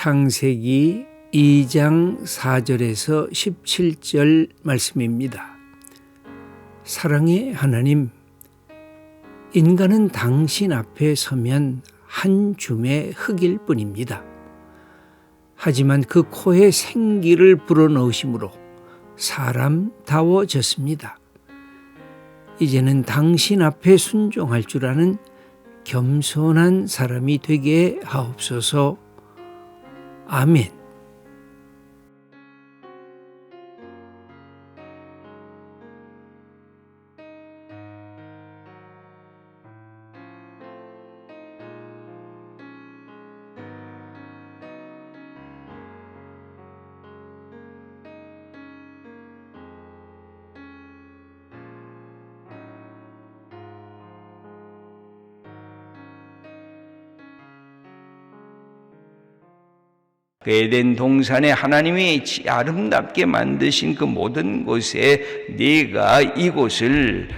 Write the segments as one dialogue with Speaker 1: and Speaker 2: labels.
Speaker 1: 창세기 2장 4절에서 17절 말씀입니다. 사랑의 하나님, 인간은 당신 앞에 서면 한 줌의 흙일 뿐입니다. 하지만 그 코에 생기를 불어넣으심으로 사람다워졌습니다. 이제는 당신 앞에 순종할 줄 아는 겸손한 사람이 되게 하옵소서. 아멘.
Speaker 2: 그 에덴 동산에 하나님이 아름답게 만드신 그 모든 곳에 네가 이곳을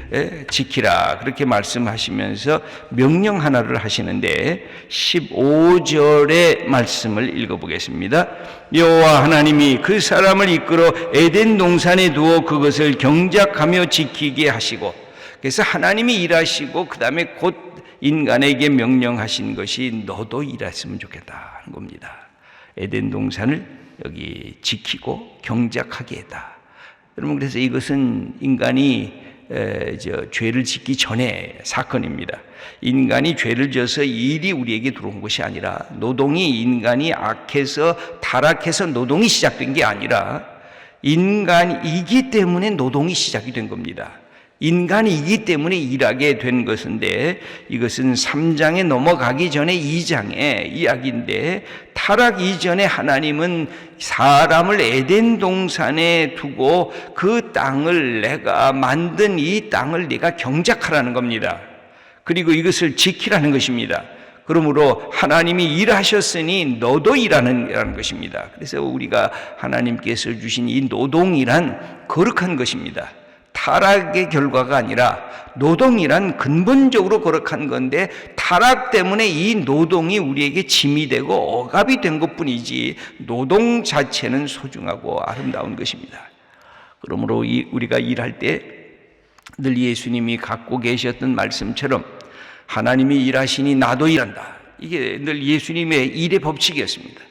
Speaker 2: 지키라 그렇게 말씀하시면서 명령 하나를 하시는데 15절의 말씀을 읽어보겠습니다. 여호와 하나님이 그 사람을 이끌어 에덴 동산에 두어 그것을 경작하며 지키게 하시고, 그래서 하나님이 일하시고 그 다음에 곧 인간에게 명령하신 것이 너도 일했으면 좋겠다 하는 겁니다. 에덴 동산을 여기 지키고 경작하게 했다. 여러분, 그래서 이것은 인간이 죄를 짓기 전의 사건입니다. 인간이 죄를 져서 일이 우리에게 들어온 것이 아니라, 노동이 인간이 악해서 타락해서 노동이 시작된 게 아니라 인간이기 때문에 노동이 시작이 된 겁니다. 인간이기 때문에 일하게 된 것인데, 이것은 3장에 넘어가기 전에 2장의 이야기인데, 타락 이전에 하나님은 사람을 에덴 동산에 두고 그 땅을, 내가 만든 이 땅을 네가 경작하라는 겁니다. 그리고 이것을 지키라는 것입니다. 그러므로 하나님이 일하셨으니 너도 일하는 것입니다. 그래서 우리가 하나님께서 주신 이 노동이란 거룩한 것입니다. 타락의 결과가 아니라 노동이란 근본적으로 거룩한 건데, 타락 때문에 이 노동이 우리에게 짐이 되고 억압이 된 것뿐이지 노동 자체는 소중하고 아름다운 것입니다. 그러므로 우리가 일할 때 늘 예수님이 갖고 계셨던 말씀처럼 하나님이 일하시니 나도 일한다. 이게 늘 예수님의 일의 법칙이었습니다.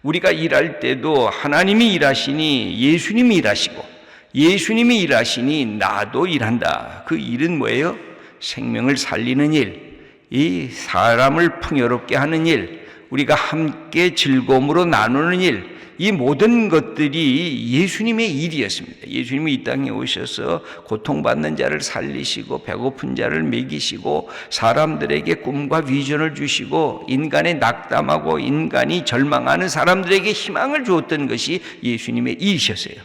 Speaker 2: 우리가 일할 때도 하나님이 일하시니 예수님이 일하시고, 예수님이 일하시니 나도 일한다. 그 일은 뭐예요? 생명을 살리는 일, 이 사람을 풍요롭게 하는 일, 우리가 함께 즐거움으로 나누는 일, 이 모든 것들이 예수님의 일이었습니다. 예수님이 이 땅에 오셔서 고통받는 자를 살리시고, 배고픈 자를 먹이시고, 사람들에게 꿈과 비전을 주시고, 인간의 낙담하고 인간이 절망하는 사람들에게 희망을 주었던 것이 예수님의 일이셨어요.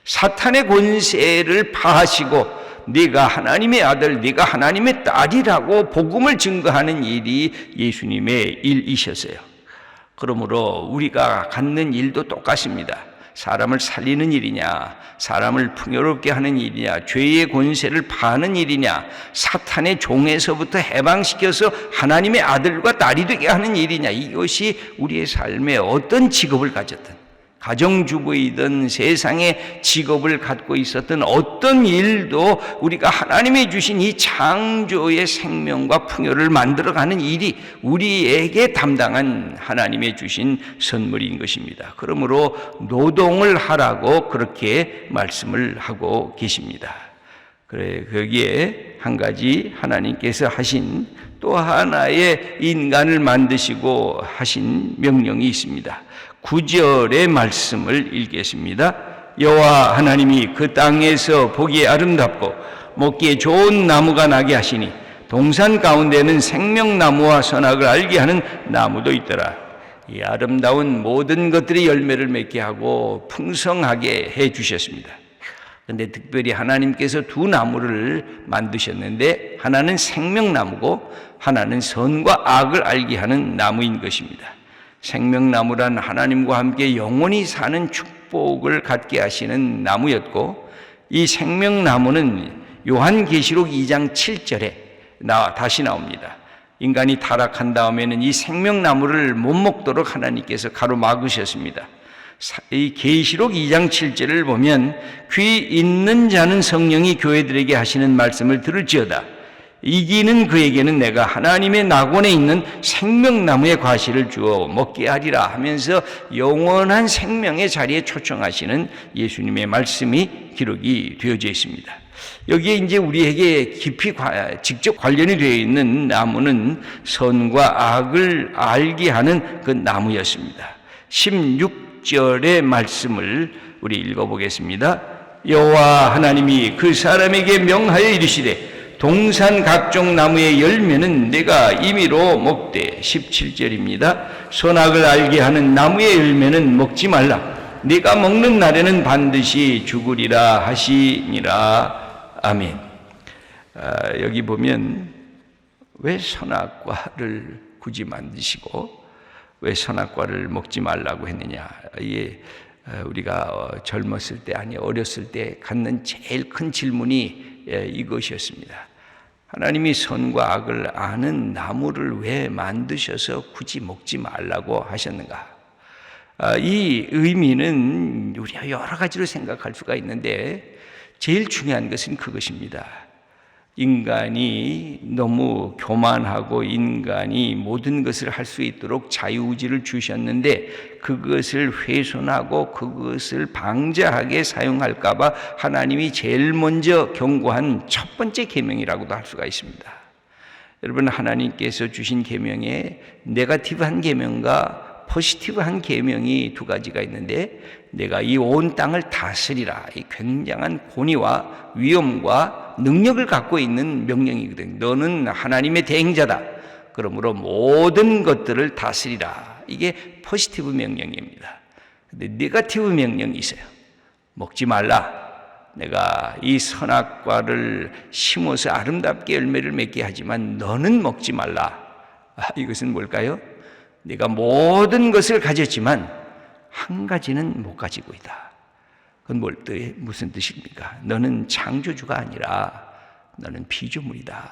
Speaker 2: 사탄의 권세를 파하시고 네가 하나님의 아들, 네가 하나님의 딸이라고 복음을 증거하는 일이 예수님의 일이셨어요. 그러므로 우리가 갖는 일도 똑같습니다. 사람을 살리는 일이냐, 사람을 풍요롭게 하는 일이냐, 죄의 권세를 파하는 일이냐, 사탄의 종에서부터 해방시켜서 하나님의 아들과 딸이 되게 하는 일이냐, 이것이 우리의 삶에 어떤 직업을 가졌든, 가정주부이든 세상의 직업을 갖고 있었던 어떤 일도 우리가 하나님이 주신 이 창조의 생명과 풍요를 만들어가는 일이 우리에게 담당한 하나님의 주신 선물인 것입니다. 그러므로 노동을 하라고 그렇게 말씀을 하고 계십니다. 그래, 거기에 한 가지 하나님께서 하신 또 하나의 인간을 만드시고 하신 명령이 있습니다. 9절의 말씀을 읽겠습니다. 여호와 하나님이 그 땅에서 보기에 아름답고 먹기에 좋은 나무가 나게 하시니 동산 가운데는 생명나무와 선악을 알게 하는 나무도 있더라. 이 아름다운 모든 것들이 열매를 맺게 하고 풍성하게 해 주셨습니다. 그런데 특별히 하나님께서 두 나무를 만드셨는데, 하나는 생명나무고 하나는 선과 악을 알게 하는 나무인 것입니다. 생명나무란 하나님과 함께 영원히 사는 축복을 갖게 하시는 나무였고, 이 생명나무는 요한계시록 2장 7절에 다시 나옵니다. 인간이 타락한 다음에는 이 생명나무를 못 먹도록 하나님께서 가로막으셨습니다. 이 계시록 2장 7절을 보면 귀 있는 자는 성령이 교회들에게 하시는 말씀을 들을지어다. 이기는 그에게는 내가 하나님의 낙원에 있는 생명나무의 과실을 주어 먹게 하리라 하면서 영원한 생명의 자리에 초청하시는 예수님의 말씀이 기록이 되어져 있습니다. 여기에 이제 우리에게 깊이 직접 관련이 되어 있는 나무는 선과 악을 알게 하는 그 나무였습니다. 16절의 말씀을 우리 읽어보겠습니다. 여호와 하나님이 그 사람에게 명하여 이르시되 동산 각종 나무의 열매는 내가 임의로 먹되 17절입니다. 선악을 알게 하는 나무의 열매는 먹지 말라. 네가 먹는 날에는 반드시 죽으리라 하시니라. 아멘. 여기 보면 왜 선악과를 굳이 만드시고 왜 선악과를 먹지 말라고 했느냐. 이게 우리가 젊었을 때 아니 어렸을 때 갖는 제일 큰 질문이 이것이었습니다. 하나님이 선과 악을 아는 나무를 왜 만드셔서 굳이 먹지 말라고 하셨는가? 이 의미는 우리가 여러 가지로 생각할 수가 있는데 제일 중요한 것은 그것입니다. 인간이 너무 교만하고 인간이 모든 것을 할 수 있도록 자유의지를 주셨는데 그것을 훼손하고 그것을 방자하게 사용할까 봐 하나님이 제일 먼저 경고한 첫 번째 계명이라고도 할 수가 있습니다. 여러분, 하나님께서 주신 계명에 네거티브한 계명과 포지티브한 계명이 두 가지가 있는데 내가 이 온 땅을 다스리라. 이 굉장한 권위와 위엄과 능력을 갖고 있는 명령이거든요. 너는 하나님의 대행자다. 그러므로 모든 것들을 다스리라. 이게 포지티브 명령입니다. 근데 네거티브 명령이 있어요. 먹지 말라. 내가 이 선악과를 심어서 아름답게 열매를 맺게 하지만 너는 먹지 말라. 이것은 뭘까요? 네가 모든 것을 가졌지만 한 가지는 못 가지고 있다. 그건 무슨 뜻입니까? 너는 창조주가 아니라 너는 피조물이다.